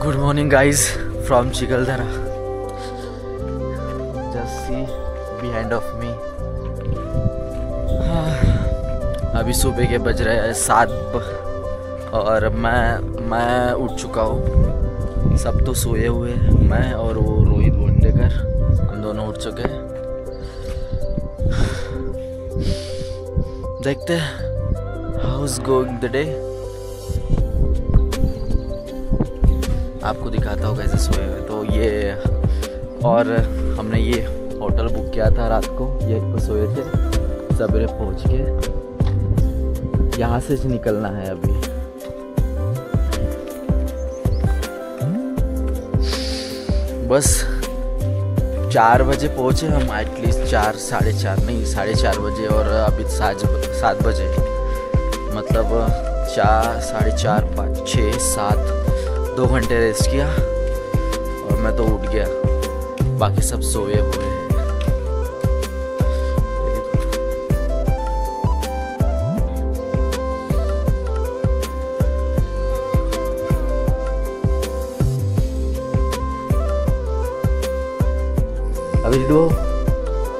Good morning guys from Chikaldhara. Just see behind of me. अभी सुबह के बज रहे हैं 7 और मैं उठ चुका हूँ। सब तो सोए हुए हैं, मैं और वो रोहित बोंडेकर हम दोनों उठ चुके हैं। देखते हैं हाउ इज गोइंग द डे। आपको दिखाता हूँ कैसे सोए हुए। तो ये और हमने ये होटल बुक किया था रात को, यहीं पर सोए थे। सवेरे पहुँच के यहाँ से निकलना है अभी। बस 4 बजे पहुँचे हम, एटलीस्ट 4 साढ़े 4 नहीं 4:30 बजे, और अभी 7 बजे, मतलब 4 साढ़े 4 5 6 7 2 घंटे रेस्ट किया और मैं तो उठ गया। बाकी सब सोए हुए हैं।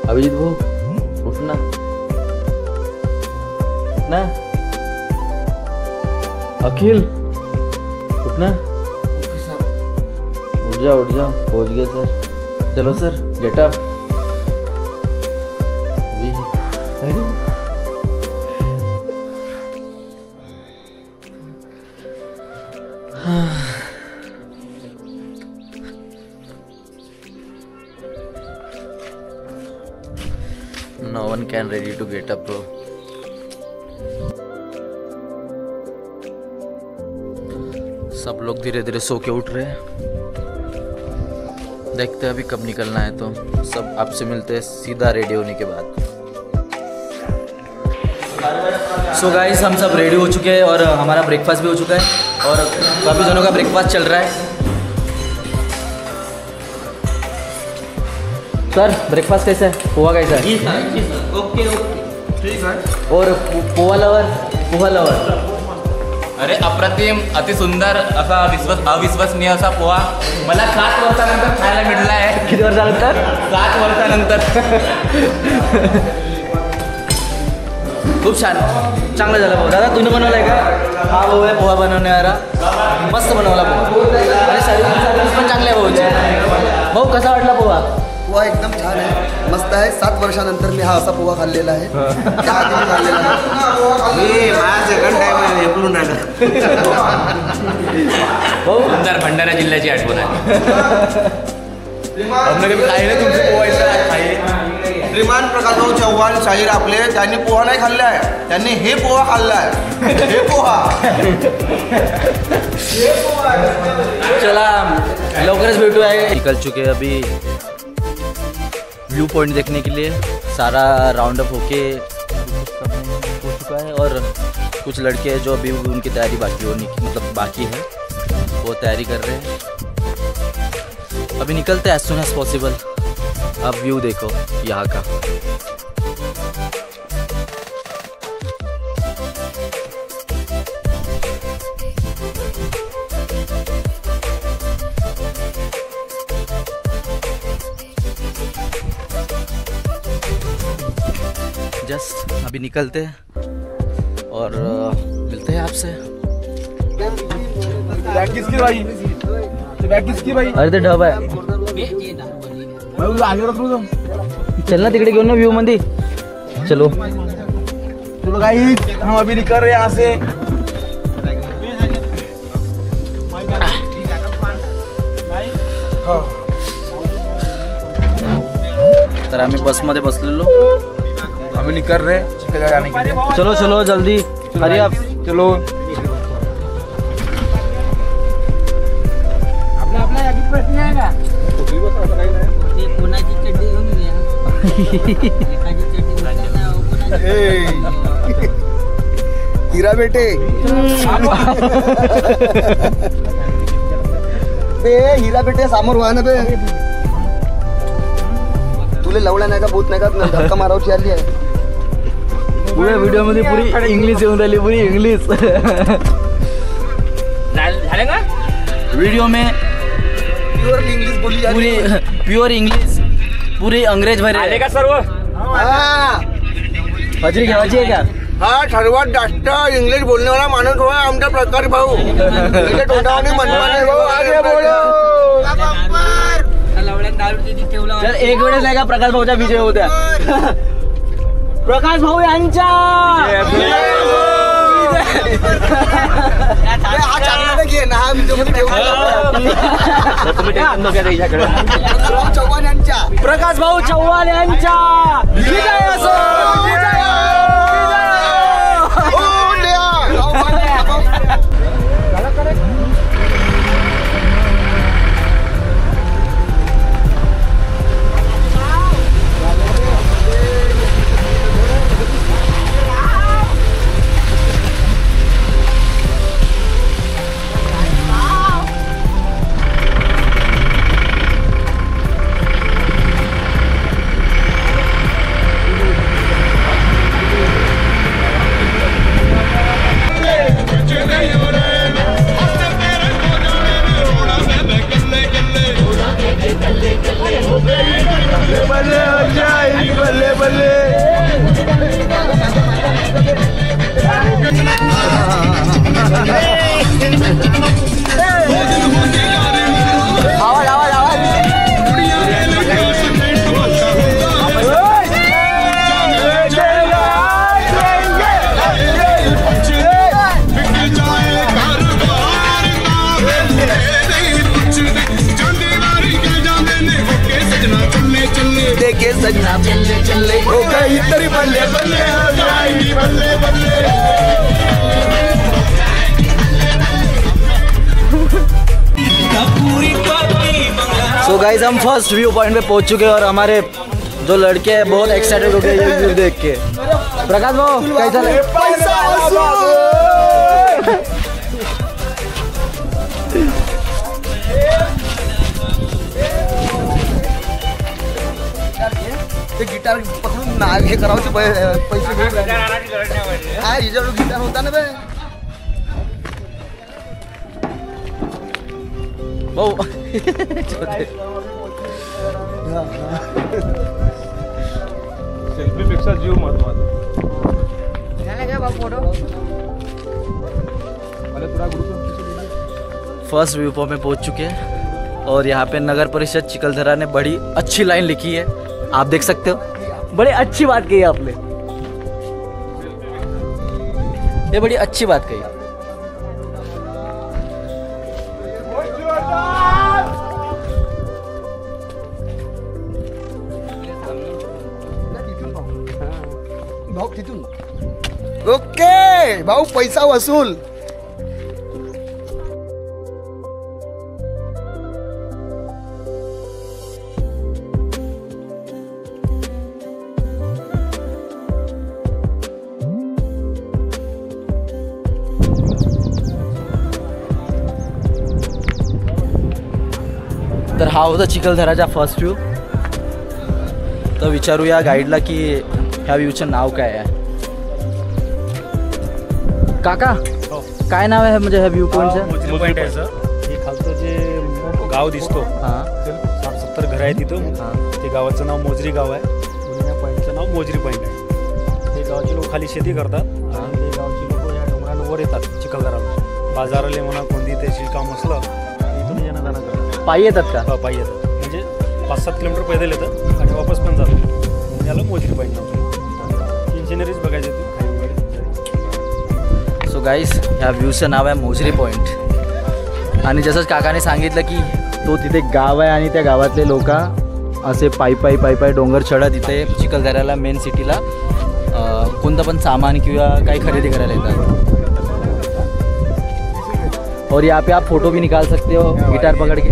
अभिजीत वो उठना उठना। अखिल उठना, उठ जाओ पहुंच गए सर। चलो sir get up. No one can ready to get up bro. सब लोग धीरे धीरे सो के उठ रहे हैं। देखते हैं अभी कब निकलना है। तो सब आपसे मिलते हैं सीधा रेडी होने के बाद। सो गाइस हम सब रेडी हो चुके हैं और हमारा ब्रेकफास्ट भी हो चुका है और काफ़ी जनों का ब्रेकफास्ट चल रहा है। सर ब्रेकफास्ट कैसा है? पोहा कैसा है? ओके ठीक है। और पोहा लवर अरे अप्रतिम, अति सुंदर असा अविश्वसनीय असा पोहा मला 7 वर्षानंतर खायला मिळाला आहे। किती वर्षानंतर? 7 वर्षानंतर। खूप छान, चांगला झाला पोहा। दादा तूने बनवलाय का? हा भाऊ आहे पोहा बनवणारा, मस्त बनवला पोहा आणि सर्विस पण चांगल्या भाऊची। भाऊ कसा वाटला पोहा? पोहा एकदम छान आहे, मस्त आहे। 7 वर्षानंतर मी हा असा पोहा खाल्लेला आहे। त्या आधी मी खाल्लेला नाही। माझा सेकंड टाइम आहे एकडून आला। सुंदर भंडारा जिल्ह्याची आठवण आहे। हमने कभी खाई नाही तुमचे पोहा इथं खाई। श्रीमान प्रकाशभाऊ चव्हाण शाहीर आपले, त्यांनी पोहा नाही खाल्ला आहे, त्यांनी हे पोहा खाल्ला आहे। हे पोहा चला लवकरच भेटू आहे। निकल चुके अभी व्यू पॉइंट देखने के लिए। सारा राउंड अप होके हो चुका है और कुछ लड़के हैं जो अभी उनकी तैयारी बाकी होने की, मतलब बाकी है, वो तैयारी कर रहे हैं। अभी निकलते हैं एज सुन एज पॉसिबल। अब व्यू देखो यहाँ का। जस्ट अभी निकलते हैं और मिलते हैं आपसे। बैग किसकी भाई? बैग किसकी भाई? अरे ते ढब आहे, मैं आगे रख लूँ। चल ना तिकडे घेऊन ना व्यू मध्ये। चलो चलो गाइस हम अभी निकल रहे हैं यहाँ से। तर आम्ही बस मध्ये बसलेलो, अभी निकल रहे हैं चिकलदरा जाने के लिए। चलो चलो जल्दी, अरे आप चलो। प्रश्न आहे का? कोणाची चड्डी घेऊन घ्या। हिरा बेटे बे, हिरा बेटे समोर व्हा ना बे। तुले लवला नाही का, भूत नाही का, धक्का मारावची आली आहे। पुऱ्या व्हिडिओ मध्ये पुरी इंग्लिश येऊन राहिली, पुरी इंग्लिश। झाले का? वीडियो में प्योर इंग्लिश बोली जाती पूरी है। प्योर इंग्लिश पूरी अंग्रेज भरे का सर्व हाँ हजरी घ्यायची आहे का? हा सर्वात जास्त इंग्लिश बोलणारा माणूस होय आमचा प्रकाश भाऊ. त्याच्या तोंडाने मनमानी भाऊ आगे बोलो. तर एक वेळेस नाही का प्रकाश भाऊच्या विजय होत्या. प्रकाश भाऊ यांच्या हा चांगला घे ना हा व्हिडिओमध्ये चव्हाण यांच्या प्रकाश भाऊ चव्हाण यांच्या विजय असो. सजना चले चले हो गई तेरी बल्ले बल्ले हो जाएगी बल्ले बल्ले. सो गाइस हम फर्स्ट व्यू पॉइंट पे पहुंच चुके हैं और हमारे जो लड़के हैं बहुत एक्साइटेड हो गए ये व्यू देख के. प्रकाश भाऊ कैसा लगा? पैसा ते गिटार पकडून ना हे करावचे पैसे घेऊन हा हिच्यावर गिटार होता ना बे. भाऊ सेल्फीपेक्षा जीव महत्वाचा. फर्स्ट व्यू पॉइंट में पहुंच चुके हैं और यहाँ पे नगर परिषद चिकलदरा ने बड़ी अच्छी लाइन लिखी है, आप देख सकते हो. बड़ी अच्छी बात कही आपने, ये बड़ी अच्छी बात कही. भाऊ तिथून ओके भाऊ पैसा वसूल. तर हा होता चिखलदराचा फर्स्ट व्ह्यू. तर विचारूया गाईडला की ह्या व्ह्यूचं नाव काय आहे. काका काय नाव आहे म्हणजे ह्या व्ह्यू पॉईंटचं? पॉईंट आहे सर. हे खालचं जे गाव दिसतो हां 60-70 घर आहे तिथं. ते गावाचं नाव मोजरी गाव आहे. या पॉईंटचं नाव मोजरी पॉईंट आहे. ते गावचे लोक खाली शेती करतात आणि ते गावचे लोक या डोंगरांवर येतात चिखलदराला. बाजाराले म्हणा कोणती तहसील काम असलं इथून येणं जाणं करतात. पायी येतात का? पायी येतात म्हणजे 5-7 किलोमीटर पैदल येतात आणि वापस पण जातात. याला मोजरी पॉईंट नाव. इंजिनिअरीज बघायचे तू खाली वगैरे. सो गाईस ह्या व्ह्यूचं नाव आहे मोजरी पॉईंट. आणि जसंच काकाने सांगितलं की तो तिथे गाव आहे आणि त्या गावातले लोक असे पायी डोंगर चढत इथे चिखलदऱ्याला मेन सिटीला कोणतं पण सामान किंवा काही खरेदी करायला येतात. और यहाँ पे आप फोटो भी निकाल सकते हो गिटार पकड़ के.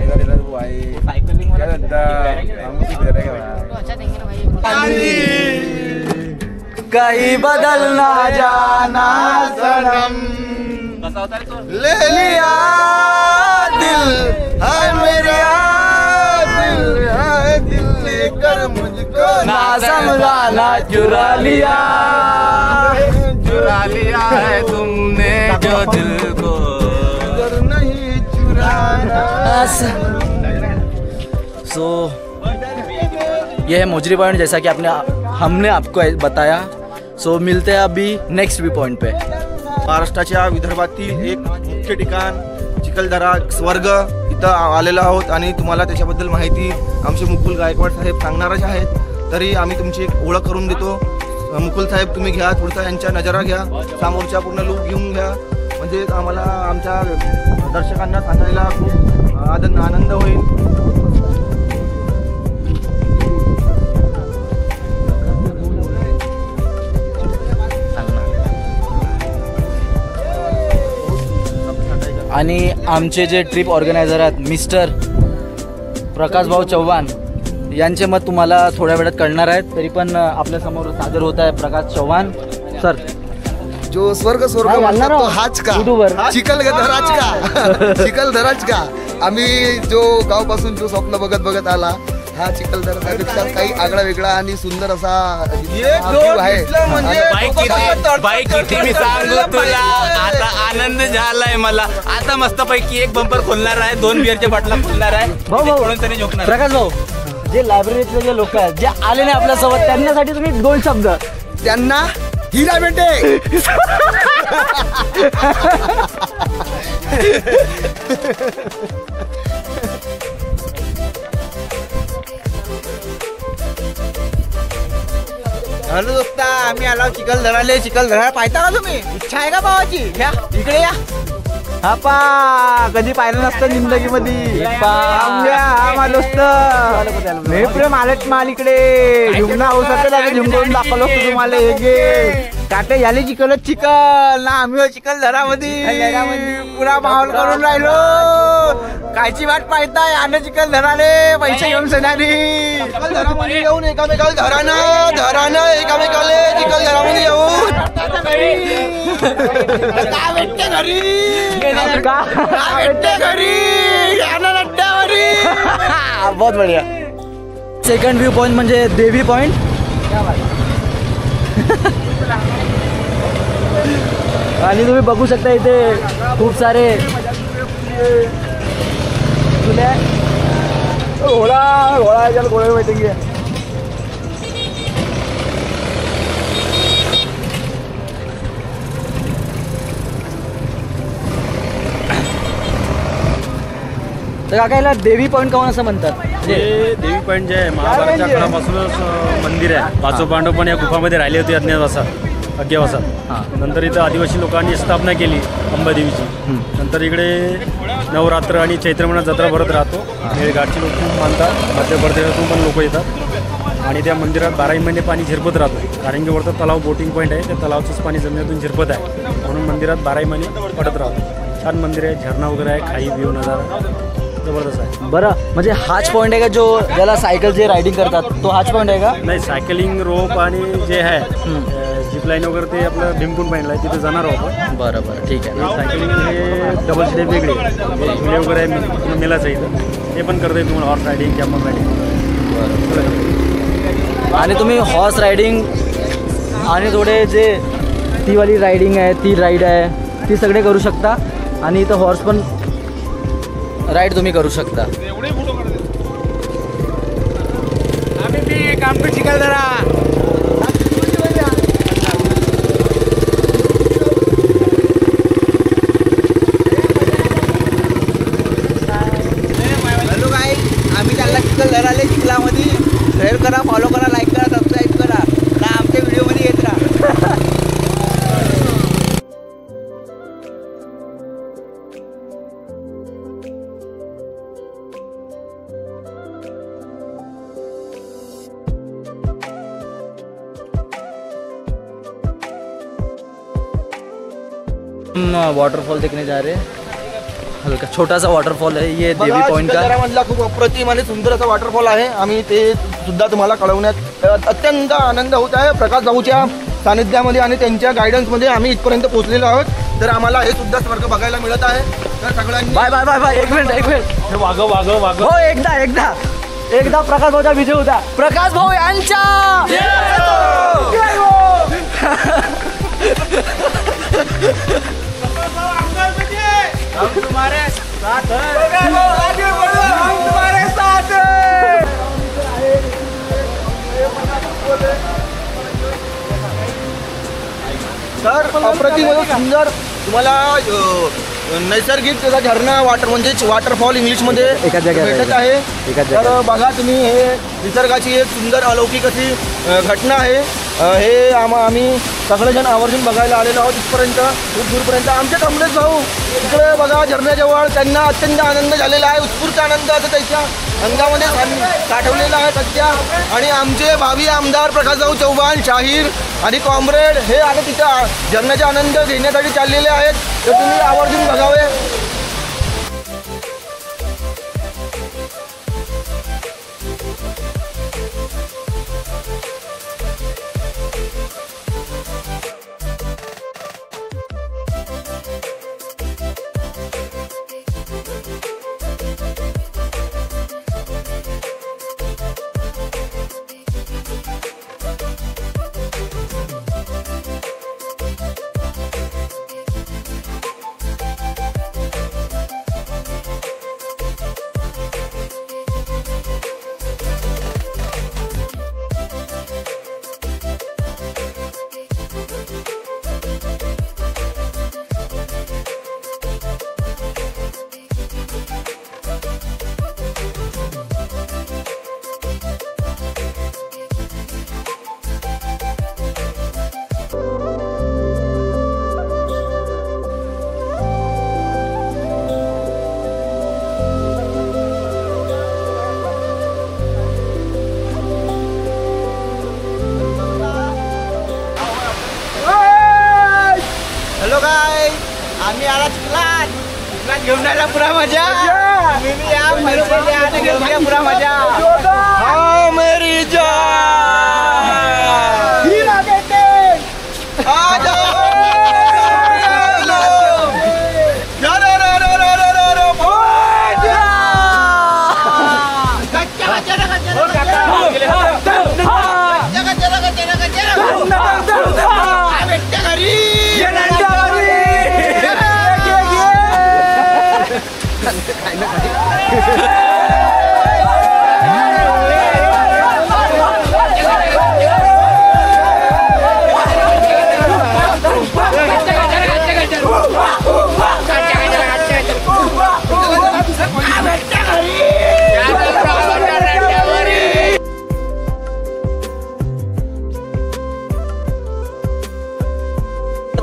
कहीं बदल ना जाना सनम ले लिया दिल है मेरा दिल है दिल लेकर मुझको ना समझाना चुरा लिया है तुमने जो दिल को नहीं चुराना यस। सो ये है मोजरी पॉइंट, जैसा कि हमने आपको बताया। सो मिलते हैं अभी नेक्स्ट व्यू पॉइंट पे। महाराष्ट्राच्या विदर्भातील एक मुख्य ठिकाण चिखलदरा स्वर्ग इथं आलेलो आहोत आणि तुम्हाला त्याच्याबद्दल माहिती आमचे मुकुल गायकवाड साहेब सांगणारच आहेत. तरी आम्ही तुमची एक ओळख करून देतो. मुकुल साहेब तुम्ही घ्या, थोडसा यांच्या नजरा घ्या, समोरच्या पूर्ण लूक घेऊन घ्या, म्हणजे आम्हाला आमच्या दर्शकांना सांगायला खूप आनंद होईल. आणि आमचे जे ट्रिप ऑर्गनायझर आहेत मिस्टर प्रकाश भाऊ चव्हाण यांचे मत तुम्हाला थोड्या वेळात कळणार आहेत. तरी पण आपल्या समोर सादर होत आहे प्रकाश चव्हाण सर. जो स्वर्ग म्हणतात तो हाच का, चिखलदराच का, चिखलदराच का. आम्ही जो गावपासून जो स्वप्न बघत आला हा चिखलदरा काही आगळा वेगळा आणि सुंदर असा आहे. बाई किती मी सांगू तुला, आता आनंद झालाय मला. आता मस्त पैकी एक बंपर खोलणार आहे, 2 बिअरच्या बाटला खोलणार आहे. प्रकाश भाऊ, जे लायब्ररीतले जे लोक आहेत जे आले नाही आपल्यासोबत त्यांच्यासाठी तुम्ही 2 शब्द. त्यांना हिरा भेटे. हॅलो दोस्ता, आम्ही आलो चिखलदरा पाहता का तुम्ही? इच्छा आहे का भावाची? घ्या इकडे या. हा पा कधी पाहिलं नसतं जिंदगीमध्ये. प्रेम आलट माल इकडे झुमना होऊ शकत, झुमकून दाखवलं असतं तुम्हाला. हे गे काटे झाले चिखल ना, आम्ही चिखलदरामध्ये पुरा माहोल करून राहिलो. कायची वाट पाहताय? आण चिखलदराले पैसे घेऊन सणारी चिखलदरामध्ये येऊन एकामेकाला धरानं एकामेकाले चिखलदरामध्ये येऊन काय भेटते घरी, काय भेटते घरी अड्ड्यावरी. बहुत बढिया. सेकंड व्ह्यू पॉइंट म्हणजे देवी पॉइंट. आणि तुम्ही बघू शकता इथे खूप सारे घोडा घोडे बैठेंगे. तर काका याला देवी पॉईंट काऊन असं म्हणतात? हे देवी पॉईंट जे आहे महाभारताच्या काळापासूनच मंदिर आहे. 5 पांडव पण या गुफामध्ये राहिले होते अज्ञातवासात. नंतर इथं आदिवासी लोकांनी स्थापना केली अंबादेवीची. नंतर इकडे नवरात्र आणि चैत्र महिन्यात जत्रा भरत राहतो. मेळघाटची लोक खूप मानतात, मध्य प्रदेशातून पण लोक येतात. आणि त्या मंदिरात 12 महिने पाणी झिरपत राहतो. कारण की वरतं तलाव बोटिंग पॉईंट आहे, त्या तलावाचंच पाणी जमिनीतून झिरपत आहे, म्हणून मंदिरात 12 महिने पडत राहतो. छान मंदिर आहे, झरणा वगैरे आहे, खाई व्ह्यू नजारा जबरदस्त आहे. बरं, म्हणजे हाच पॉईंट आहे का जो ज्याला सायकल जे रायडिंग करतात तो हाच पॉईंट आहे का? नाही, सायकलिंग रोप आणि जे आहे जिप लाईन वगैरे ते आपलं भीमकुंड पॉईंटला आहे, तिथे जाणार आहोत. बरं बरं, ठीक आहे. सायकलिंग हे डबल स्टे वेगळे झुले वगैरे आहे मेलाचं इथं, ते पण करता येईल तुम्हाला. Horse riding, camel riding. बरं. आणि तुम्ही हॉर्स रायडिंग आणि थोडे जे ती वाली रायडिंग आहे, ती राईड आहे, ती सगळे करू शकता. आणि इथं हॉर्स पण राईड तुम्ही करू शकता. आम्ही काम टू चिखलदरा. हॅलो काय, आम्ही चालला चिखलदराले. चिखलामध्ये शेअर करा, फॉलो करा, लाईक करा, सबस्क्राईब करा ना, आमच्या व्हिडिओमध्ये येत राहा. वाटरफॉल देखने जा रहे हैं. हल्का छोटा सा वाटरफॉल है ये देवी पॉइंट का. चिखलदरामधला खूप अप्रतिम आणि सुंदर असा वॉटरफॉल आहे. आम्ही ते सुद्धा तुम्हाला कळवण्यात अत्यंत आनंद होत आहे. प्रकाश भाऊच्या सानिध्यामध्ये आणि त्यांच्या गायडन्समध्ये आम्ही इथपर्यंत पोहोचलेलो आहोत. तर आम्हाला हे सुद्धा स्वर्ग बघायला मिळत आहे. तर सगळ्यांनी बाय बाय बाय बाय. एक मिनिट वाघ हो, एकदा प्रकाश भाऊचा विजय होता. प्रकाश भाऊ यांच्या तुम्हारे साथ सुंदर तुम्हाला नैसर्गिक त्याचा झरणा म्हणजे वॉटरफॉल इंग्लिशमध्ये एका जागेवर भेटत आहे. आहे. एका तर जागेवर. बघा तुम्ही, हे निसर्गाची एक सुंदर अलौकिक अशी घटना आहे. हे आम्ही सगळेजण आवर्जून बघायला आलेलो आहोत इथपर्यंत, खूप दूरपर्यंत. आमचे कमलेश भाऊ इकडे बघा झरण्याजवळ, त्यांना अत्यंत आनंद झालेला आहे. उत्स्फूर्त आनंद आता त्याच्या अंगामध्ये साठवलेला आहे सध्या. आणि आमचे भावी आमदार प्रकाशभाऊ चव्हाण, शाहीर आणि कॉम्रेड हे आता तिथं झरण्याचा आनंद घेण्यासाठी चाललेले आहेत. तर तुम्ही आवर्जून बघावे. हॅलो काय, आम्ही आला चिखलात घेऊन जायला पुरा मजा. घेऊन घ्या पुरा मजा. हा मेरी जान,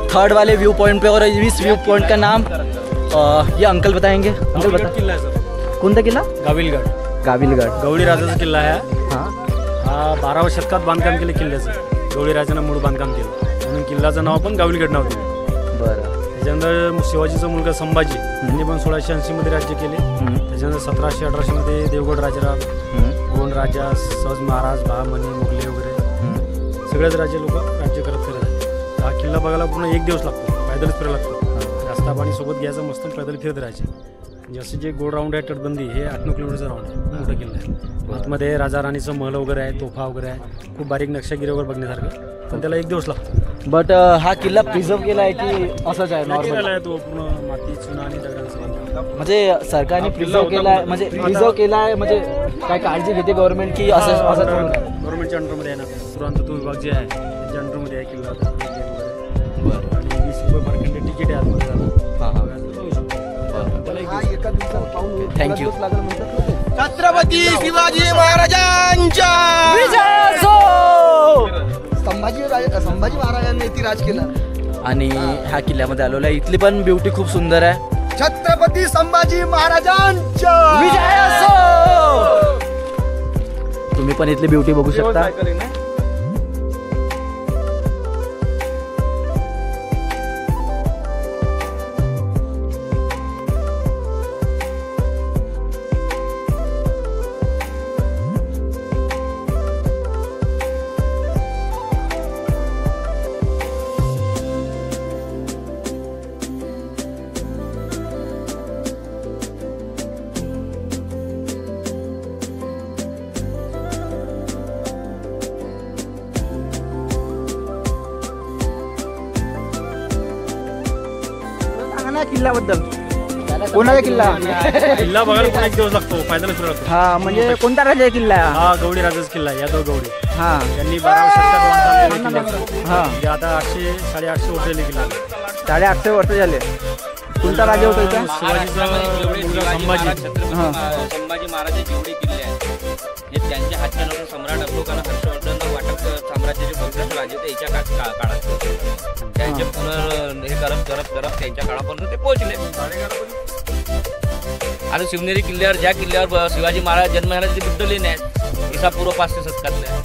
थर्ड वाले व्यू पॉइंट पे और इस व्यू पॉइंट का नाम ये अंकल बताएंगे. अंकल बता. किल्ला आहे सर, कोणता किल्ला? गाविलगड. गाविलगड. गवळी राजाचा किल्ला आहे. हां. हा 12व्या शतकात बांधकाम केले किल्ल्याचं. गवळी राजानं मूळ बांधकाम केलं म्हणून किल्ल्याचं नाव पण गाविलगड नाव दिलं. बरं. त्याच्यानंतर शिवाजीचा मुलगा संभाजी यांनी पण 1680 मध्ये राज्य केले. त्याच्यानंतर 1700-1800 मध्ये देवगड राजाराम, गोंड राजा, सहज महाराज, बहामनी, मुघले वगैरे सगळेच राजे लोक राज्य करत फिरत आहेत. हा किल्ला बघायला पूर्ण एक दिवस लागतो, पैदलच फिरायला लागतो. रस्ता पाणी सोबत घ्यायचं, मस्त पैदल फिरत राहायचे. जसं जे गोल राऊंड आहे तटबंदी, हे 8-9 किलोमीटरचं राऊंड आहे, मोठा किल्ला आहे. आतमध्ये राजा राणीचं महल वगैरे आहे, तोफा वगैरे आहे, खूप बारीक नक्षागिरी वगैरे बघण्यासारखं. पण त्याला एक दिवस लागतो. बट हा किल्ला प्रिझर्व केला आहे की असंच आहे केलेला नॉर्मल? आहे तो पूर्ण माती, चुना आणि दगडांचं बांधकाम. म्हणजे सरकारने प्रिझर्व केला आहे, म्हणजे प्रिझर्व केला आहे, म्हणजे काय काळजी घेते गव्हर्नमेंट की असं असं? गव्हर्नमेंटच्या अंडरमध्ये आहे ना, पुरातत्व विभाग जे आहे त्याच्या अंडरमध्ये आहे किल्ला. बरं. आणि 20 रुपये पर घंटे तिकीट आहे आतमध्ये जाणं. थँक्यू. छत्रपती शिवाजी महाराजांच्या संभाजी महाराजांनी इथे राज केला. आणि ह्या किल्ल्यामध्ये आलेलो आहे. इथली पण ब्युटी खूप सुंदर आहे. छत्रपती संभाजी महाराजांच्या विजय असो. तुम्ही पण इथली ब्युटी बघू शकता. किल्ल्याबद्दल कोणाचा किल्ला? किल्ला बघायला पण एक दिवस लागतो, पैदल फिरायला लागतो. हा म्हणजे कोणता राजा किल्ला आहे? हा गवळी राजाचा किल्ला आहे, यादव गवळी. हा त्यांनी 12व्या शतकात बांधकाम केलं किल्ल्याचं. हा म्हणजे आता 800-850 वर्ष किल्ला. 850 वर्ष झाले. कोणता राजा होता इथं? संभाजी महाराज जेवढे किल्ले आहेत हे त्यांच्या हातच्या नव्हते. सम्राट अशोक आणि हर्षवर्धन वाटप साम्राज्याचे बहुतेक राजे ते याच्या काळात त्यांचे हे करत त्यांच्या काळापर्यंत ते पोहोचले. आणि शिवनेरी किल्ल्यावर ज्या किल्ल्यावर शिवाजी महाराज जन्म झाला ते बुद्ध लेणे आहेत. ईसा पूर्व 500 शतकातले आहे.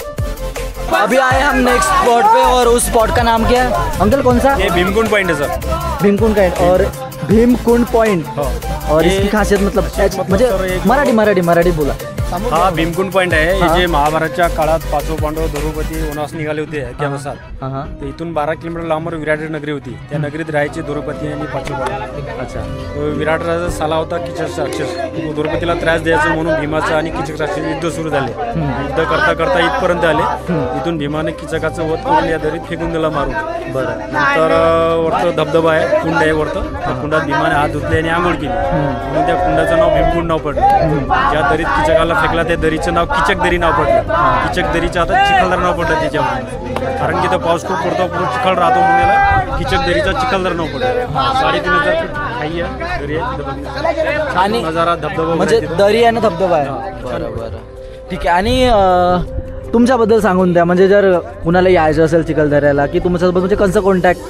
अभी आए हम नेक्स्ट स्पॉट पे और उस स्पॉट का नाम क्या है अंकल? कौन सा? ये भीमकुंड पॉइंट है सर. भीमकुंड पॉइंट. और भीमकुंड पॉइंट और इसकी खासियत मतलब म्हणजे मराठी बोला. हा भीमकुंड पॉइंट आहे. हे जे महाभारतच्या काळात 5 पांडव द्रौपदी वनवास निघाले होते त्यानुसार तर इथून 12 किलोमीटर लांबवर विराट नगरी होती. त्या नगरीत राहायची द्रौपदी आणि 5 पांडव. अच्छा. विराट राजा साला होता कीचक राक्षस. द्रौपदीला त्रास द्यायचा म्हणून भीमाचं आणि कीचक राक्षस युद्ध सुरू झाले. युद्ध करता इथपर्यंत आले. इथून भीमाने कीचकाचं वध करून या दरीत फेकून दिला मारून. बरं. नंतर वरतं धबधबा आहे, कुंड आहे वरतं. त्या कुंडात भीमाने हात धुतले आणि आंघोळ केली म्हणून त्या कुंडाचं नाव भीमकुंड नाव पडलं. ज्या दरीत कीचकाला फेकला त्या दरीचं नाव कीचक दरी नाव पडलं. कीचक दरीचं आता चिखलदरा नाव पडलं त्याच्यावर. कारण की तो पाऊस खूप पडतो, पूर्ण चिखल राहतो म्हणून याला कीचक दरीचा चिखलदरा नाव पडलं. 3,500 फूट खाई आहे, दरी आहे. आणि नजारा धबधबा म्हणजे दरी आहे ना, धबधबा आहे. बरं. ठीक आहे. आणि तुमच्याबद्दल सांगून द्या, म्हणजे जर कुणाला यायचं असेल चिखलदऱ्याला की तुमच्यासोबत म्हणजे कसं कॉन्टॅक्ट?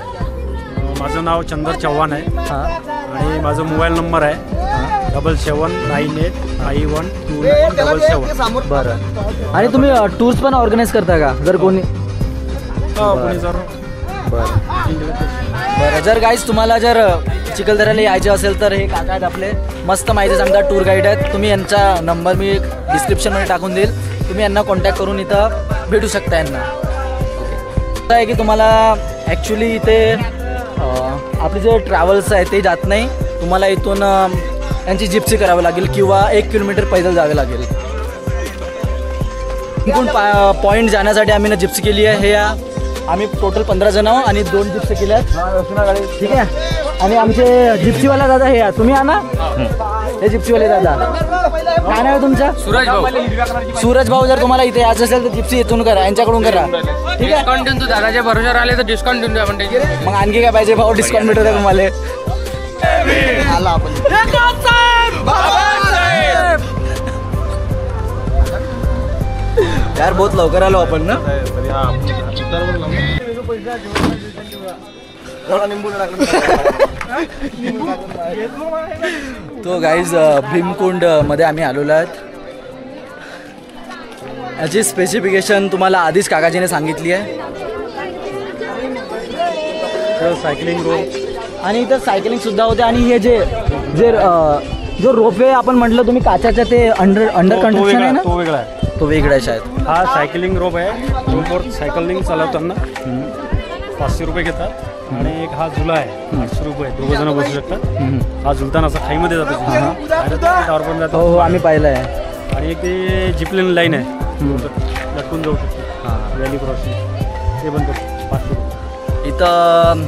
माझं नाव चंदर चव्हाण आहे आणि माझा मोबाईल नंबर आहे 7798512977. बरं. आणि तुम्ही टूर्स पण ऑर्गनाईज करता का जर कोणी? बरं. जर गाईज तुम्हाला जर चिखलदऱ्याला यायचे असेल तर हे काका आहेत आपले, मस्त माहिती सांगतात, टूर गाईड आहेत. तुम्ही यांचा नंबर मी डिस्क्रिप्शनमध्ये टाकून देईल. तुम्ही यांना कॉन्टॅक्ट करून इथं भेटू शकता यांना. ओके. आहे की तुम्हाला ॲक्च्युली इथे आपले जे ट्रॅव्हल्स आहे ते जात नाही. तुम्हाला इथून यांची जिप्सी करावी लागेल किंवा 1 किलोमीटर पैदल जावे लागेल. इथून पॉईंट जाण्यासाठी आम्ही जिप्सी केली आहे. हे आम्ही टोटल 15 जण आहोत आणि 2 जिप्सी केल्या आहेत. ठीक आहे. आणि आमचे जिप्सीवाला दादा हे तुम्ही या ना, हे जिप्सीवाले दादा. काय नाव आहे तुमचं? सूरज भाऊ. जर तुम्हाला इथे यायचं असेल तर जिप्सी इथून करा, यांच्याकडून करा. ठीक आहे. दादाच्या भरोशावर आले तर डिस्काउंट देऊन द्या म्हणजे. मग आणखी काय पाहिजे भाऊ? डिस्काउंट भेटू द्या तुम्हाला. आला आपण. यार बहुत लवकर आलो आपण ना. तो गाईज भीमकुंड मध्ये आम्ही आलेलो आहेत. याची स्पेसिफिकेशन तुम्हाला आधीच काकाजीने सांगितली आहे. सायकलिंग रोड आणि इथं सायकलिंग सुद्धा होते. आणि हे जे जो रोपवे आपण म्हटलं तुम्ही काचाच्या ते अंडर कंस्ट्रक्शन आहे ना, तो वेगळा आहे. तो वेगळा आहे शायद. हा सायकलिंग रोप आहे. रोपवर सायकलिंग चालवताना 500 रुपये घेतात. आणि एक हा झुला आहे 800 रुपये. 2 जण बसू शकतात. हा झुलताना असा खाईमध्ये जातो. पण जातो. हो आम्ही पाहिलं आहे. आणि एक ते जिपलाईन लाईन आहे, लटकून जाऊ शकतो. व्हॅली क्रॉसिंग ते पण 500 रुपये. इथं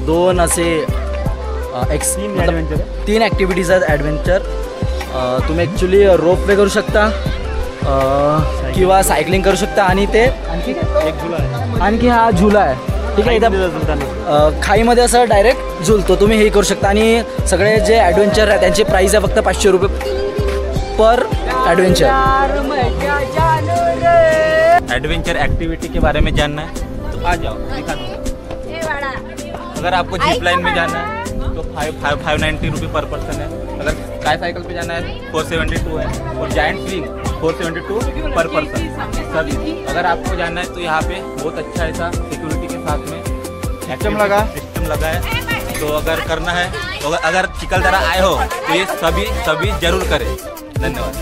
2 असे 3 ॲक्टिव्हिटीज आहेत ॲडव्हेंचर. तुम्ही ॲक्च्युली रोपवे करू शकता किंवा सायकलिंग करू शकता. आणि ते एक झुला आहे. आणखी हा झुला आहे. ठीक आहे. इथं खाईमध्ये असं डायरेक्ट झुलतो. तुम्ही हे करू शकता. आणि सगळे जे ॲडव्हेंचर आहे त्यांची प्राईस आहे फक्त 500 रुपये पर एडवेंचर. एडवेंचर एक्टिविटी के बारे में जानना है तो आ जाओ, दिखा दूँगा. अगर आपको जिप लाइन में जाना है तो 590 रुपये पर पर्सन है. अगर स्काई साइकिल पे जाना है 472 है. और जायंट स्विंग 472 पर पर्सन सभी. अगर आपको जाना है तो यहाँ पे बहुत अच्छा ऐसा सिक्योरिटी के साथ में सिस्टम लगा है. तो अगर करना है तो अगर चिखलदरा आए हो तो ये सभी जरूर करें. धन्यवाद.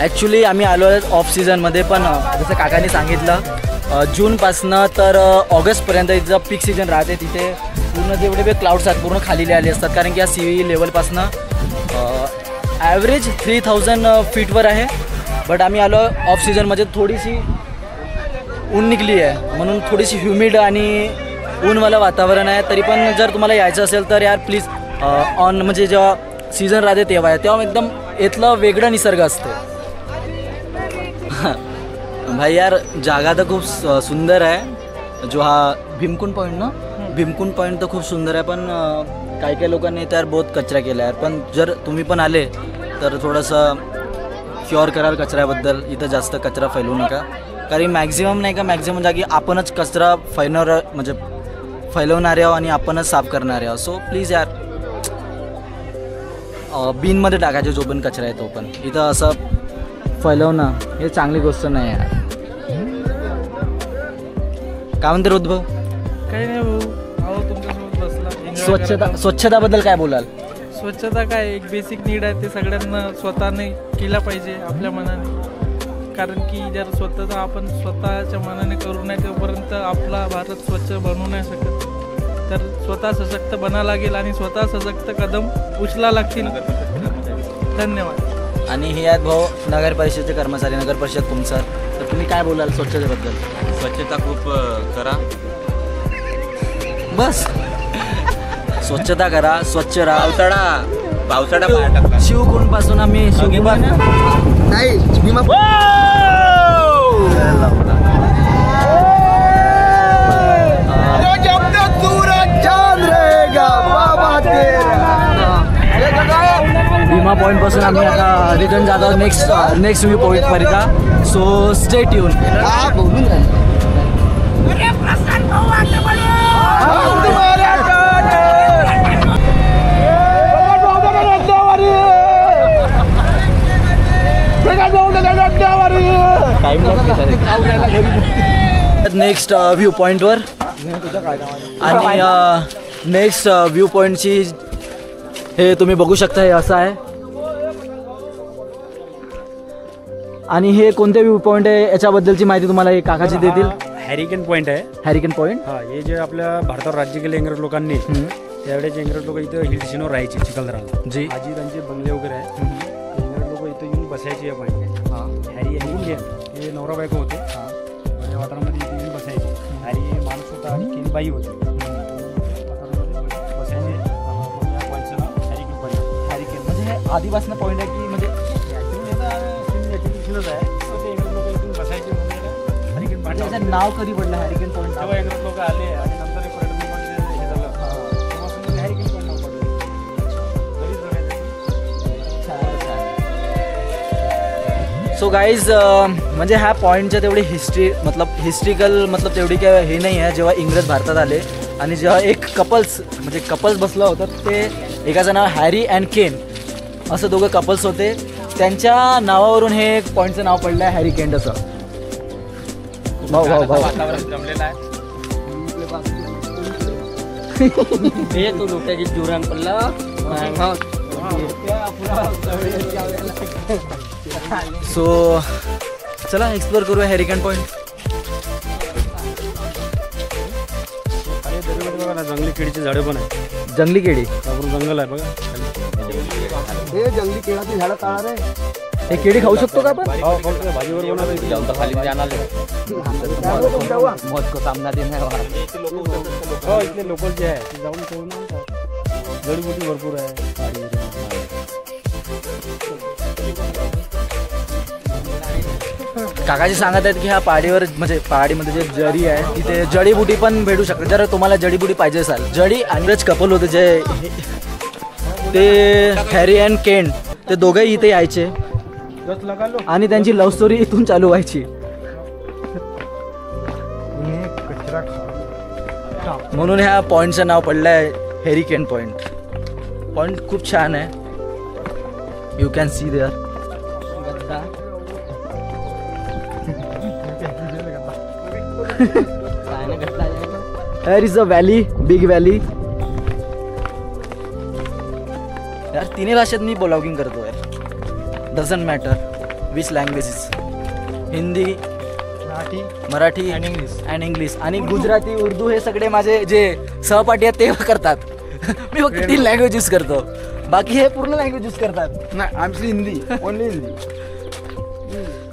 ॲक्च्युली आम्ही आलो आहे ऑफ सीझनमध्ये. पण जसं काकांनी सांगितलं जूनपासनं तर ऑगस्टपर्यंत इथं पीक सीझन राहते. तिथे पूर्ण जेवढे बी क्लाउड्स आहेत पूर्ण खाली आले असतात, कारण की या सी लेवलपासनं ॲव्हरेज 3000 फीटवर आहे. बट आम्ही आलो ऑफ सीझनमध्ये, थोडीशी ऊन निघली आहे म्हणून थोडीशी ह्युमिड आणि ऊनवालं वातावरण आहे. तरी पण जर तुम्हाला यायचं असेल तर यार प्लीज ऑन म्हणजे जेव्हा सीझन राहते तेव्हा आहे, तेव्हा एकदम इथलं वेगळं निसर्ग असते. भाई यार जागा तर खूप सुंदर आहे. जो हा भीमकुंड पॉईंट ना, भीमकुंड पॉईंट तर खूप सुंदर आहे. पण काही काही लोकांनी तर बहुत कचरा केला आहे. पण जर तुम्ही पण आले तर थोडंसं क्युअर कराल कचऱ्याबद्दल. इथं जास्त कचरा फैलवू नका, कारण मॅक्झिमम नाही का मॅक्झिमम जागी आपणच कचरा फैलवणारे आहो आणि आपणच साफ करणारे आहो. सो प्लीज यार बिनमध्ये टाकायचे जो पण कचरा आहे तो पण. इथं असं फैलवणं हे चांगली गोष्ट नाही यार. काय म्हणते रुद्भव? काही नाही भाऊ, अहो तुमच्यासोबत बसला. स्वच्छताबद्दल काय बोलाल? स्वच्छता काय एक बेसिक नीड आहे, ते सगळ्यांना स्वतःने केला पाहिजे आपल्या मनाने. कारण की जर स्वतःचा आपण स्वतःच्या मनाने करू नाही तोपर्यंत आपला भारत स्वच्छ बनवू नाही शकत. तर स्वतः सशक्त बना लागेल आणि स्वतः सशक्त कदम उचला लागतील. धन्यवाद. आणि हे आहेत भाऊ नगर परिषदेचे कर्मचारी, नगर परिषद तुमचं, तर तुम्ही काय बोलाल स्वच्छतेबद्दल? स्वच्छता खूप करा, बस स्वच्छता करा, स्वच्छ राहा. पावसाळा बाहेर टाकला. शिवकुंड पासून आम्ही शिवकुंड नाही भीमा भीमा पॉईंट पासून आम्ही आता रिटर्न जातो नेक्स्ट व्ह्यू पॉईंट पर्यंत. So stay tune. बोलून नेक्स्ट व्ह्यू पॉईंटवर. आणि नेक्स्ट व्ह्यू पॉईंटची हे तुम्ही बघू शकता, हे असं आहे. आणि हे कोणते व्ह्यू पॉईंट आहे याच्याबद्दलची माहिती तुम्हाला हे काकाची देतील. हॅरिकेन पॉईंट आहे. हॅरिकेन पॉईंट हा, हे जे आपल्या भारतावर राज्य केले इंग्रज लोकांनी, त्यावेळेस इंग्रज लोक इथं हिल स्टेशनवर राहायचे चिखलदराला. जी. आजी त्यांचे बंगले वगैरे आहे. इंग्रज लोक इथं येऊन बसायचे या पॉईंटला. हॅरी आणि केन हे नवरा बायको होते. या वातावरणामध्ये इथे येऊन बसायचे. हॅरी हे माणूस होता आणि केन बाई होती. वातावरणामध्ये बसायचे. या पॉईंटचं नाव हॅरिकेन पॉईंट. हॅरिकेन म्हणजे हे आधीपासून पॉईंट आहे की म्हणजे आहे. ते इंग्रज लोक इथून बसायचे म्हणून हॅरिकेन पॉईंट. त्याचं नाव कधी पडलं हॅरिकेन पॉईंट? जेव्हा इंग्रज लोक आले आणि नंतर हे पर्यटन विभाग हे झालं तेव्हापासून हॅरिकेन पॉईंट नाव पडलं. सो गाईज म्हणजे ह्या पॉईंटच्या तेवढी हिस्ट्रिकल तेवढी काय हे नाही आहे. जेव्हा इंग्रज भारतात आले आणि जेव्हा एक कपल्स बसलं होतं, ते एकाचं नाव हॅरी अँड केन असं दोघं कपल्स होते. त्यांच्या नावावरून हे पॉईंटचं नाव पडलं आहे हॅरी केन असं. भाऊ वातावरण जमलेलं आहे. हे तू डोक्याची जुरान पडला. सो चला एक्सप्लोर करूया हॅरिकेन पॉईंट. अरे दरीमध्ये बघा ना, जंगली केळीची झाडं पण आहे. जंगली केळी, त्यावरून जंगल आहे बघा. हे जंगली केळाची झाडं काढणार आहे. हे केळी खाऊ शकतो का आपण? भाजीवर बनवतो. जाऊन तर खाली जाणार मौत को सामना देना है. हो, इथले लोकल जे आहे ते जाऊन तोडून आणतात. जडीबुटी भरपूर आहे. काकाजी सांगत आहेत की ह्या पहाडीवर म्हणजे पहाडीमध्ये जे जडी आहे तिथे जडीबुटी पण भेटू शकते. जर तुम्हाला जडीबुटी पाहिजे असेल. जडी आणि कपल होते जे ते हॅरी अँड केन, ते दोघंही इथे यायचे आणि त्यांची लव्ह स्टोरी इथून चालू व्हायची. म्हणून ह्या पॉईंटचं नाव पडलं आहे हॅरिकेन पॉईंट. पॉईंट खूप छान आहे. You can see there. There is a valley, big valley. यार तिन्ही भाषेत मी ब्लॉगिंग करतो यार. Doesn't matter which languages. Hindi, Marathi and English आणि गुजराती, उर्दू हे सगळे माझे जे सहपाठी आहेत ते करतात. मी फक्त 3 लँग्वेज यूज करतो, बाकी हे पूर्ण लँग्वेज यूज करतात. नाही आमची हिंदी, ओनली हिंदी.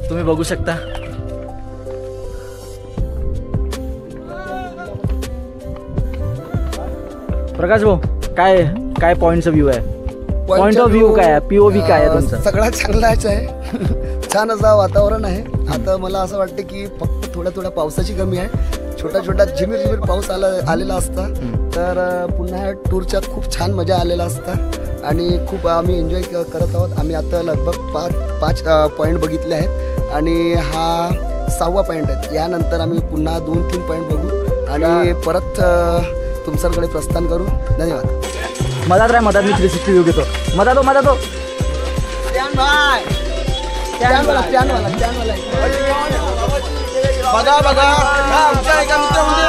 तुम्ही बघू शकता. प्रकाश भाऊ, काय काय पॉइंटचा व्ह्यू आहे? पॉइंट ऑफ व्ह्यू काय आहे? POV काय आहे तुमचा? सगळा चांगलाच आहे. छान असं वातावरण आहे. आता मला असं वाटतं की फक्त थोड्या पावसाची कमी आहे. छोटा झिमीर पाऊस आलेला असता तर पुन्हा ह्या टूरच्यात खूप छान मजा आलेला असता आणि खूप आम्ही एन्जॉय करत आहोत. आम्ही आता लगभग 5 पॉईंट बघितले आहेत आणि हा 6वा पॉईंट आहे. यानंतर आम्ही पुन्हा 2-3 पॉईंट बघू आणि परत तुमच्याकडे प्रस्थान करू. धन्यवाद. मधात मी 360 व्ह्यू घेतो. मधात हो. बघा आमच्या एका मित्रामध्ये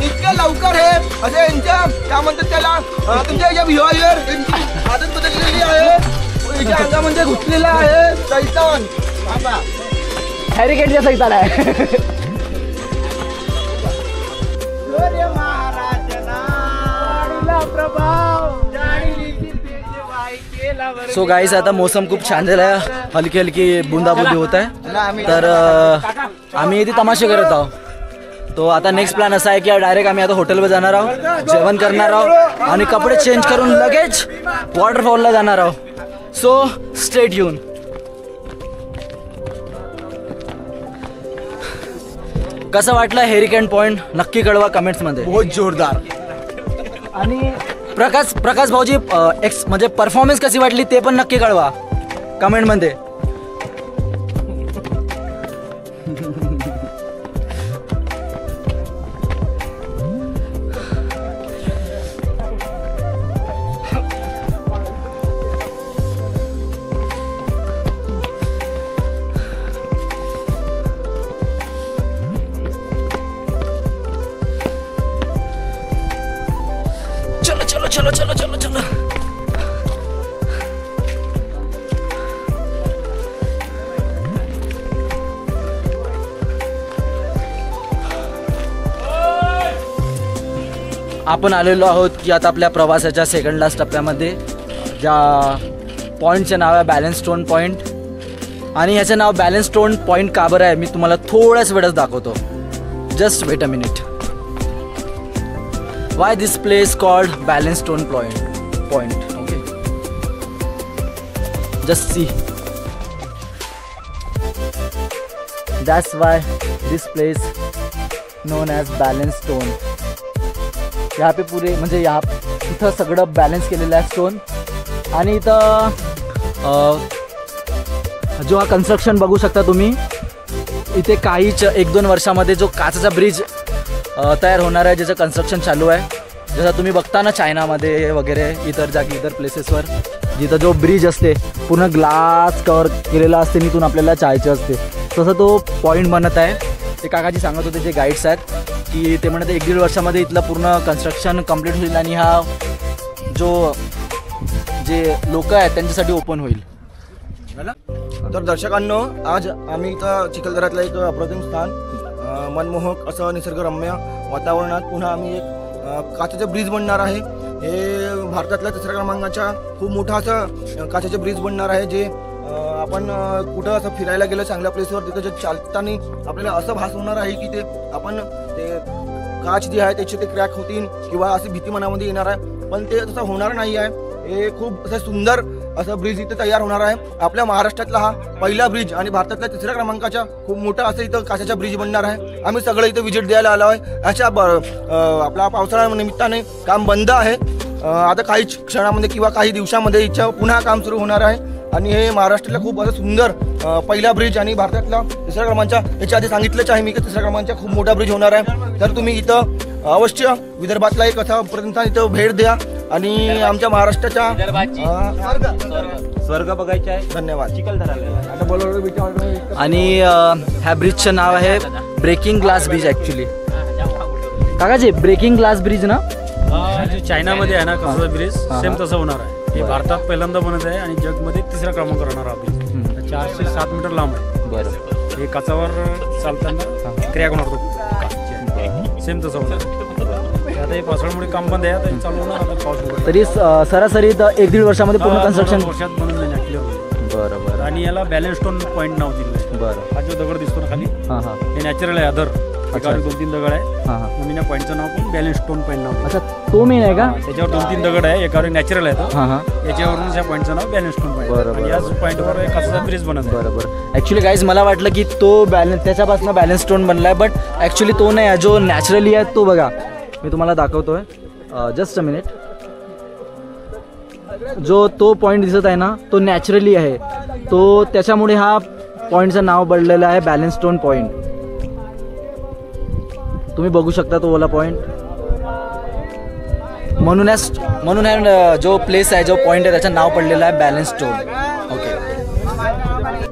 इतक्या लवकर हे असे यांच्या काय म्हणतात त्याला तुमच्या याच्या बिहेवियर आदत बदललेली आहे. याच्या अंगामध्ये घुसलेला आहे सैतान. हॅरिकेनच्या सैतान आहे. सो गाइस, आता मौसम खूप छान झाला आहे. हलकी हलकी बुंदाबुंदी होत आहे. तर आम्ही इथे तमाशे करत आहोत. तो आता नेक्स्ट प्लॅन असा आहे की डायरेक्ट आम्ही आता हॉटेलवर जाणार आहोत, जेवण करणार आहोत आणि कपडे चेंज करून लगेच वॉटरफॉलला जाणार आहोत. So stay tune. कसं वाटलं हेरिकेन पॉइंट नक्की कळवा कमेंट्स मध्ये. बहुत जोरदार. आणि प्रकाश भाऊजी म्हणजे परफॉर्मन्स कशी वाटली ते पण नक्की कळवा कमेंट मध्ये. चलो. आपण आलेलो आहोत की आता आपल्या प्रवासाच्या सेकंड लास्ट टप्प्यामध्ये, ज्या पॉईंटचे नाव आहे बॅलन्स स्टोन पॉईंट. आणि ह्याचं नाव बॅलन्स स्टोन पॉईंट का बरं आहे मी तुम्हाला थोड्याच वेळच दाखवतो. Just weight a minute. Why this place called Balance Stone Point? Okay, just see. That's why this place known as Balance Stone. यहाँ पे पूरे म्हणजे इथं सगळं बॅलन्स केलेलं आहे स्टोन. आणि इथं जो हा कन्स्ट्रक्शन बघू शकता तुम्ही, इथे काहीच 1-2 वर्षामध्ये जो काचेचा ब्रिज तयार होणार आहे, ज्याचं कन्स्ट्रक्शन चालू आहे. जसं तुम्ही बघता ना चायनामध्ये वगैरे इतर प्लेसेसवर जिथं जो ब्रिज असते पूर्ण ग्लास कवर केलेला असते, तिथून आपल्याला जायचं असते, तसं तो पॉईंट बनत आहे. ते काकाजी सांगत होते जे गाईड्स आहेत की ते म्हणत 1-1.5 वर्षामध्ये इथलं पूर्ण कन्स्ट्रक्शन कंप्लीट होईल आणि हा जे लोक आहेत त्यांच्यासाठी ओपन होईल. तर दर्शकांनो, आज आम्ही इथं चिखलदऱ्यातलं एक अप्रतिम स्थान, मनमोहक असं निसर्गरम्य वातावरणात पुन्हा आम्ही एक काचेचं ब्रिज बनणार आहे. हे भारतातल्या 3ऱ्या क्रमांकाच्या खूप मोठा असं काचेचं ब्रिज बनणार आहे, जे आपण कुठं असं फिरायला गेलं चांगल्या प्लेसवर तिथं जे चालताना आपल्याला असं भास होणार आहे की ते आपण ते काच जी आहे त्याचे ते क्रॅक होतील किंवा अशी भीती मनामध्ये येणार आहे, पण ते तसं होणार नाही आहे. हे खूप असं सुंदर असं ब्रिज इथे तयार होणार आहे. आपल्या महाराष्ट्रातला हा पहिला ब्रिज आणि भारतातल्या 3ऱ्या क्रमांकाच्या खूप मोठा असं इथं काचेचा ब्रिज बनणार आहे. आम्ही सगळं इथं व्हिजिट द्यायला आलो आहे. अशा आपला पावसाळ्या निमित्ताने काम बंद आहे. आता काही क्षणामध्ये किंवा काही दिवसामध्ये इथं पुन्हा काम सुरू होणार आहे. आणि हे महाराष्ट्रातला खूप असं सुंदर पहिला ब्रिज आणि भारतातला 3ऱ्या क्रमांकाच्या, याच्या आधी सांगितलंच आहे मी की 3ऱ्या क्रमांकाचा खूप मोठा ब्रिज होणार आहे. तर तुम्ही इथं अवश्य विदर्भातला एक असा प्रतिनिधी इथं भेट द्या आणि आमच्या महाराष्ट्राच्या स्वर्ग बघायचे आहे. धन्यवाद. चिखलदरा. आणि ह्या ब्रिजचं नाव आहे ब्रेकिंग ग्लास ब्रिज. ॲक्च्युली काकाजी ब्रेकिंग ग्लास ब्रिज ना, जे चायनामध्ये आहे ना कसं ब्रिज सेम तसं होणार आहे. हे भारतात पहिल्यांदा बनत आहे आणि जगमध्ये 3रा क्रमांक राहणार हा ब्रिज. 407 मीटर लांब आहे. बरं. हे काचावर चालताना क्रॅक होणार तो सेम तसं होतं. आता हे पावसाळ्यामुळे काम बंद आहे, आता चालू होणार आता पाऊस उघडला. तरी सरासरी 1-1.5 वर्षामध्ये पूर्ण कन्स्ट्रक्शन. वर्षात बनून जाईल क्लिअर होईल. बरं बरं. आणि याला बॅलन्स स्टोन पॉईंट नाव दिलं आहे. बरं. हा जो दगड दिसतो ना खाली, हां हां. हे नॅचरल आहे. अदर एकावर 2-3 दगड आहे, हां हां. म्हणून या पॉईंटचं नाव पण बॅलन्स स्टोन पॉईंट नाव. अच्छा, तो मेन आहे का? त्याच्यावर 2-3 दगड आहे, एकावर नॅचरल आहे तो. हां हां. याच्यावरूनच या पॉईंटचं नाव बॅलन्स स्टोन पॉईंट. बरं, आणि याच पॉईंटवर एक काचाचा ब्रिज बनत आहे. बरोबर. ॲक्च्युली गाईज मला वाटलं की तो त्याच्यापासून बॅलन्स स्टोन बनला आहे, बट ॲक्च्युली तो नाही आहे. जो नॅचरली आहे तो बघा, मी तुम्हाला दाखवतो आहे. Just a minute. जो तो पॉईंट दिसत आहे ना, तो नॅचरली आहे. तो त्याच्यामुळे हा पॉईंटचं नाव पडलेलं आहे बॅलन्स स्टोन पॉईंट. तुम्ही बघू शकता तो वाला पॉईंट. म्हणून जो प्लेस आहे, जो पॉईंट आहे, त्याचं नाव पडलेलं आहे बॅलन्स स्टोन. ओके.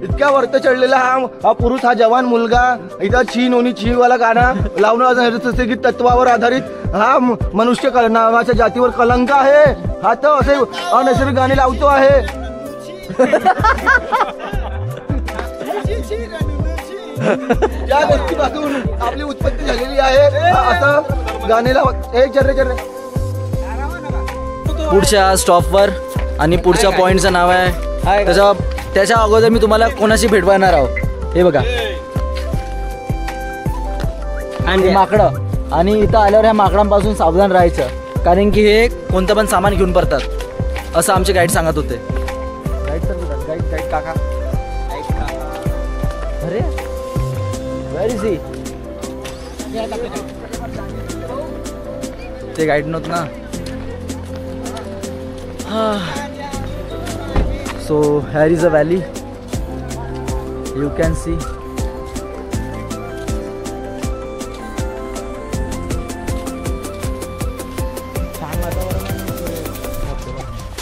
इतक्या वरत चढलेला हा पुरुष, हा जवान मुलगा इथं ची नोनी चीवाला गाणं लावणं नैसर्गिक तत्वावर आधारित हा मनुष्य नावाच्या जातीवर कलंक आहे. हा तर असे अनैसर्गिक गाणे लावतो आहे. त्या गोष्टीपासून आपली उत्पत्ती झालेली आहे. असं गाणे लावत एक चर्रे पुढच्या स्टॉपवर आणि पुढच्या पॉईंटचं नाव आहे. त्याच्या अगोदर मी तुम्हाला कोणाशी भेटवणार आहोत. हे बघा, आणि माकडं. आणि इथं आल्यावर ह्या माकडांपासून सावधान राहायचं, कारण की हे कोणतं पण सामान घेऊन पडतात, असं आमचे गाईड सांगत होते. गाईड काका. अरे व्हेर इज ही? ते गाईड नव्हतं ना. So here is a valley, you can see.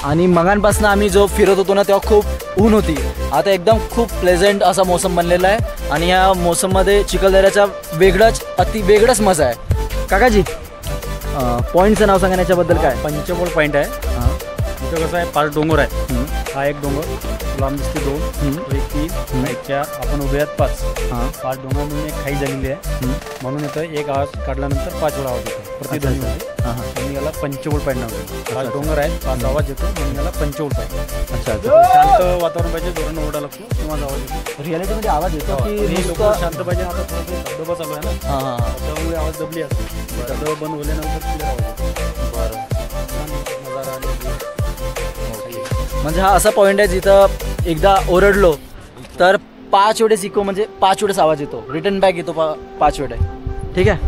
आणि मगांपासून आम्ही जो फिरत होतो ना, तेव्हा खूप ऊन होती. आता एकदम खूप प्लेझंट असा मोसम बनलेला आहे. आणि या मोसममध्ये चिखलदऱ्याचा वेगळंच मजा आहे. काकाजी, पॉईंटचं नाव सांगा याच्याबद्दल. काय पंचपोल पॉईंट आहे. इथं कसं आहे, 5 डोंगर आहे. हा एक डोंगर लांब दिसते 2, एक 3, एक 4, आपण उभे आहेत 5. 5 डोंगर म्हणून एक खाई झालेली आहे. म्हणून येतं एक आवाज काढल्यानंतर 5 वेळा आवाज येतो प्रतिध्वनीमध्ये. म्हणून याला पंचपोल पॉईंट नाव आहे. 5 डोंगर आहेत, 5 आवाज येतो, म्हणून याला पंचपोल पॉईंट. अच्छा. शांत वातावरण पाहिजे, जोरानं ओरडा लागतो तेव्हाच आवाज येतो. रियालिटीमध्ये आवाज येतो की लोक शांत पाहिजे. आता थोडं धबधबा चालू आहे ना, त्यामुळे आवाज दबली असते. धबधबा बंद होल्यानंतर क्लिअर आवाज येतो. बरं. म्हणजे हा असा पॉईंट आहे जिथं एकदा ओरडलो तर 5 वेळेस इको, म्हणजे 5 वेळेस आवाज येतो, रिटर्न बॅक येतो 5 वेळे. ठीक आहे,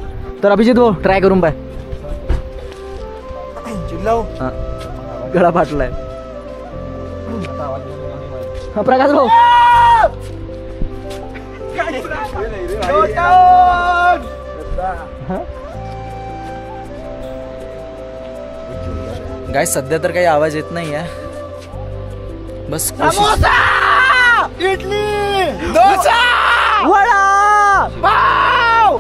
तर अभिजित भाऊ ट्राय करून पाय. चिल्लाव. हां, गळा फाटलाय. हा, प्रकाश भाऊ. गाइस सध्या तर काही आवाज येत नाही आहे. बस इडली, डोसा, वडा, पाव.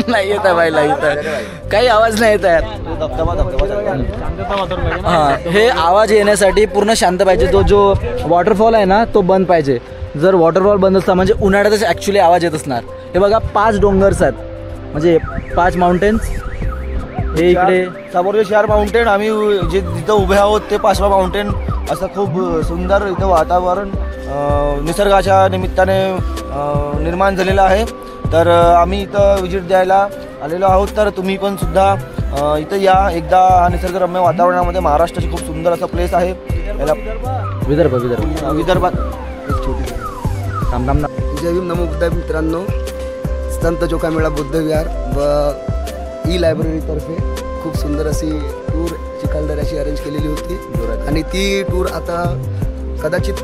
नाही येत आहे बाई, नाही येत आहे, काही आवाज नाही येत आहे. हां, हे आवाज येण्यासाठी पूर्ण शांत पाहिजे. जो वॉटरफॉल आहे ना, तो बंद पाहिजे. जर वॉटरफॉल बंद असता म्हणजे उन्हाळ्यातच ॲक्च्युली आवाज येत असणार. हे बघा 5 डोंगर्स आहेत, म्हणजे 5 माउंटेन्स. हे इकडे समोरचे 4 माउंटेन, आम्ही जे जिथं उभे आहोत ते 5वा माउंटेन. असं खूप सुंदर इथं वातावरण निसर्गाच्या निमित्ताने निर्माण झालेलं आहे. तर आम्ही इथं विजिट द्यायला आलेलो आहोत. तर तुम्ही पण सुद्धा इथं या एकदा. हा निसर्गरम्य वातावरणामध्ये महाराष्ट्राची खूप सुंदर असा प्लेस आहे. याला विदर्भात थांब. जय भीम, नमो बुद्धाय. मित्रांनो, संत चोखामेळा बुद्ध विहार व ई-लायब्ररीतर्फे खूप सुंदर अशी टूर चिखलदऱ्याची अरेंज केलेली होती. आणि ती टूर आता कदाचित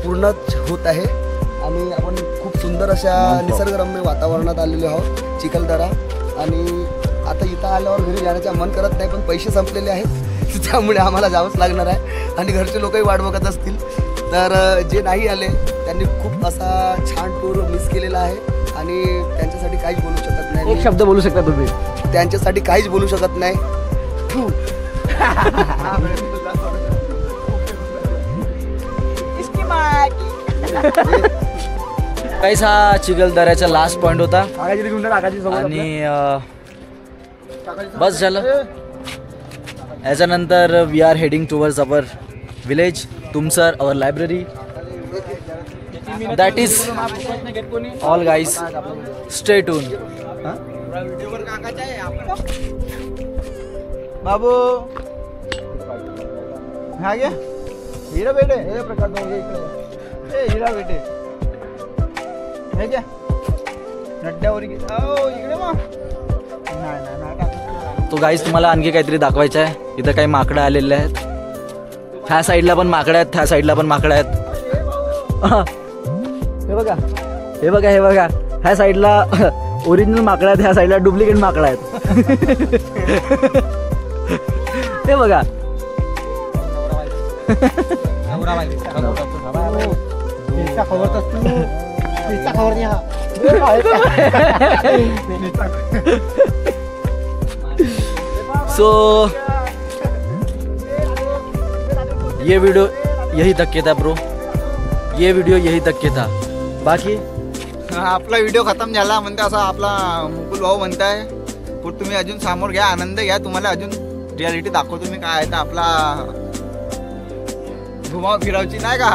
पूर्णच होत आहे. आणि आपण खूप सुंदर अशा निसर्गरम्य वातावरणात आलेलो आहोत चिखलदरा. आणि आता इथं आल्यावर घरी जाण्याचा मन करत नाही, पण पैसे संपलेले आहेत त्यामुळे आम्हाला जावंच लागणार आहे. आणि घरचे लोकही वाट बघत असतील. तर जे नाही आले त्यांनी खूप असा छान टूर मिस केलेला आहे. आणि त्यांच्यासाठी काहीच बोलू शकत नाही. एक शब्द बोलू शकता तुम्ही? त्यांच्यासाठी काहीच बोलू शकत नाही. काहीच हा चिखलदऱ्याचा लास्ट पॉइंट होता आणि बस झालं. याच्यानंतर we are heading towards our village Tumsar, our library. That is all guys. Stay tuned. बाबू हा घ्या हिरा बेटे हे प्रकार इकडे हिरा बेटे हे घ्या नड्ड्यावर इकडे मग तो गाईज तुम्हाला आणखी काहीतरी दाखवायचं आहे. इथं काही माकडं आलेले आहेत. ह्या साईडला पण माकडं आहेत, ह्या साईडला पण माकडं आहेत. हे बघा हे बघा हे बघा. ह्या साईडला ओरिजिनल माकडं आहेत, ह्या साईडला डुप्लिकेट माकडं आहेत. हे बघा. सो ये वीडियो यही तक के था ब्रो. ये वीडियो यही तक के था. बाकी आपला व्हिडिओ खतम झाला म्हणते असं आपला मुकुल भाऊ म्हणताय. पण तुम्ही अजून समोर घ्या, आनंद घ्या. तुम्हाला अजून रियालिटी दाखवतो मी काय आहे तर आपला घुमाव फिरावची नाही का.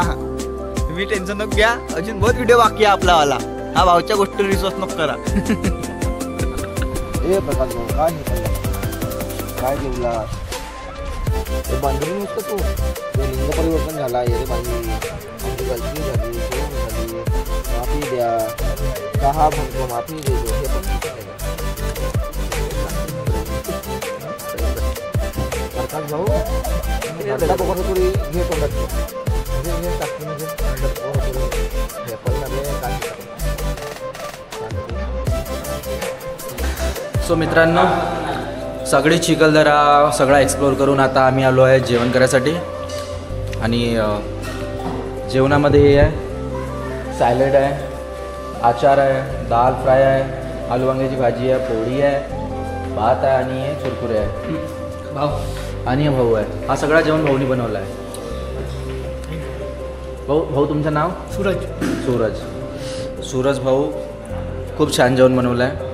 तुम्ही टेन्शन नको घ्या, अजून बहुत व्हिडिओ बाकी आहे आपलावाला. हा भाऊच्या गोष्टीवर विश्वास नको करा. हे प्रकाश भाऊ काय जेवला ते बांधून नुसतं तू ते लिंग परिवर्तन झाला हे बांधली आमची गलती झाली माफी द्या का म्हणतो माफी देतो हे पण प्रकाश भाऊ घंटा बघत तरी घे तोंडात घे टाकून घे हे पण काय. सो मित्रांनो सगळे चिखलदरा सगळा एक्सप्लोअर करून आता आम्ही आलो आहे जेवण करायसाठी. आणि जेवणामध्ये हे आहे सॅलड आहे, आचार आहे, दाल फ्राय आहे, आलू वांग्याची भाजी आहे, पोळी आहे, भात आहे आणि हे कुरकुरे आहे. भाऊ आणि भाऊ आहे. हा सगळा जेवण भाऊनी बनवला आहे. भाऊ तुमचं नाव? सूरज. सूरज भाऊ खूप छान जेवण बनवलं आहे.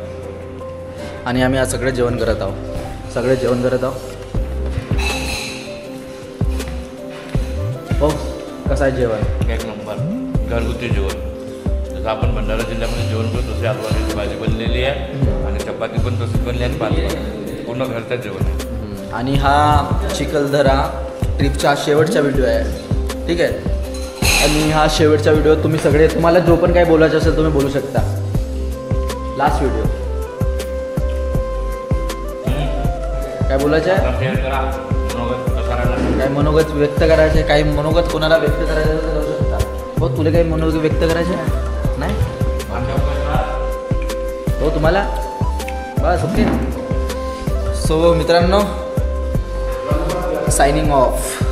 आणि आम्ही आज सगळे जेवण करत आहोत. हो कसं आहे जेवण? एक नंबर घरगुती जेवण. जसं आपण भंडारा जिल्ह्यामध्ये जेवण करतो तशी आलू वांग्याची भाजी बनलेली आहे आणि चपाती पण तशीच बनली आणि भात पूर्ण घरचं जेवण आहे. आणि हा चिखलदरा ट्रिपचा शेवटचा व्हिडिओ आहे. ठीक आहे. आणि हा शेवटचा व्हिडिओ तुम्ही सगळे तुम्हाला जो पण काही बोलायचं असेल तुम्ही बोलू शकता. लास्ट व्हिडिओ काय बोलायचं आहे? काय मनोगत व्यक्त करायचे, काही मनोगत कोणाला व्यक्त करायचं करू शकता. हो तुला काही मनोगत व्यक्त करायचे नाही? हो तुम्हाला बस ओके. सो मित्रांनो सायनिंग ऑफ.